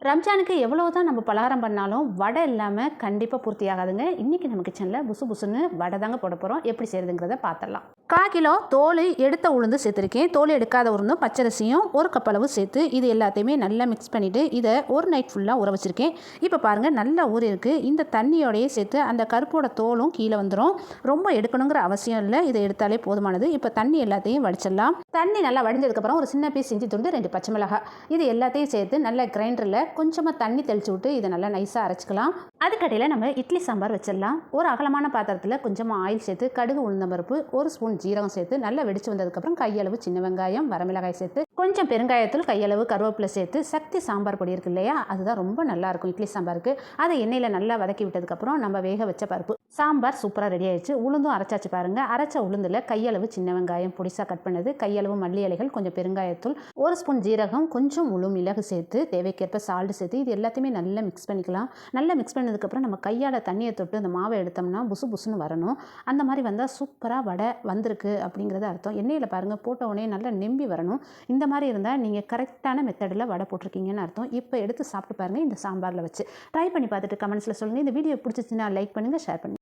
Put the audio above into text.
ரம்ஜானுக்கு எவ்வளோ தான் நம்ம பலகாரம் பண்ணாலும் வடை இல்லாமல் கண்டிப்பாக பூர்த்தி ஆகாதுங்க. இன்றைக்கி நம்ம கிச்சனில் புசு புசுன்னு வடை தாங்க போட போகிறோம். எப்படி செய்கிறதுங்கிறத பார்த்துடலாம். 1/4 கிலோ தோல் எடுத்த உளுந்து சேர்த்துருக்கேன். தோல் எடுக்காத உளுந்தும் பச்சரிசியும் 1 கப் அளவு சேர்த்து இது எல்லாத்தையுமே நல்லா மிக்ஸ் பண்ணிவிட்டு இதை ஒரு நைட் ஃபுல்லாக ஊற வச்சுருக்கேன். இப்போ பாருங்கள், நல்லா ஊறி இருக்குது. இந்த தண்ணியோடையே சேர்த்து அந்த கருப்போட தோலும் கீழே வந்துடும். ரொம்ப எடுக்கணுங்கிற அவசியம் இல்லை, இதை எடுத்தாலே போதுமானது. இப்போ தண்ணி எல்லாத்தையும் வடிச்சிடலாம். தண்ணி நல்லா வடிஞ்சதுக்கப்புறம் ஒரு சின்ன பீஸ் இஞ்சி துண்டு, 2 பச்சை மிளகாய், இது எல்லாத்தையும் சேர்த்து நல்லா கிரைண்டரில் கொஞ்சமாக தண்ணி தெளித்து விட்டு இதை நல்லா நைஸாக அரைச்சிக்கலாம். அதுக்கடையில் நம்ம இட்லி சாம்பார் வச்சிடலாம். ஒரு அகலமான பாத்திரத்தில் கொஞ்சமாக ஆயில் சேர்த்து கடுகு, உளுந்தம்பருப்பு, 1 ஸ்பூன் ஜீரகம் சேர்த்து நல்லா வெடிச்சு வந்ததுக்கப்புறம் கையளவு சின்ன வெங்காயம், வரமிளகாய் சேர்த்து கொஞ்சம் பெருங்காயத்தூள், கையளவு கருவேப்பிலை சேர்த்து சக்தி சாம்பார் பொடி இருக்கு இல்லையா, அதுதான் ரொம்ப நல்லாயிருக்கும் இட்லி சாம்பாருக்கு. அதை எண்ணெயில் நல்லா வதக்கி விட்டதுக்கப்புறம் நம்ம வேக வச்ச பருப்பு சாம்பார் சூப்பராக ரெடி ஆயிடுச்சு. உளுந்தும் அரைச்சாச்சு பாருங்கள். அரைச்ச உளுந்தில் கையளவு சின்ன வெங்காயம் பொடிசாக கட் பண்ணது, கையளவு மல்லி இலைகள், கொஞ்சம் பெருங்காயத்தூள், 1 ஸ்பூன் ஜீரகம், கொஞ்சம் முழு மிளகு சேர்த்து தேவைக்கேற்ப சால்ட் சேர்த்து இது எல்லாத்தையுமே நல்லா மிக்ஸ் பண்ணிக்கலாம். நல்லா மிக்ஸ் பண்ணதுக்கப்புறம் நம்ம கையால் தண்ணியை தொட்டு அந்த மாவை எடுத்தோம்னா புசு புசுன்னு வரணும். அந்த மாதிரி வந்தால் சூப்பராக வடை வந்திருக்கு அப்படிங்கிறது அர்த்தம். எண்ணெயில் பாருங்கள், போட்ட உடனே நல்லா நெம்பி வரணும். இந்த மாதிரி இருந்தால் நீங்கள் கரெக்டான மெத்தடில் வடை போட்டிருக்கீங்கன்னு அர்த்தம். இப்போ எடுத்து சாப்பிட்டு பாருங்கள் இந்த சாம்பாரில் வச்சு. ட்ரை பண்ணி பார்த்துட்டு கமெண்ட்ஸில் சொல்லுங்கள். இந்த வீடியோ பிடிச்சிச்சின்னா லைக் பண்ணுங்கள், ஷேர் பண்ணுங்கள்.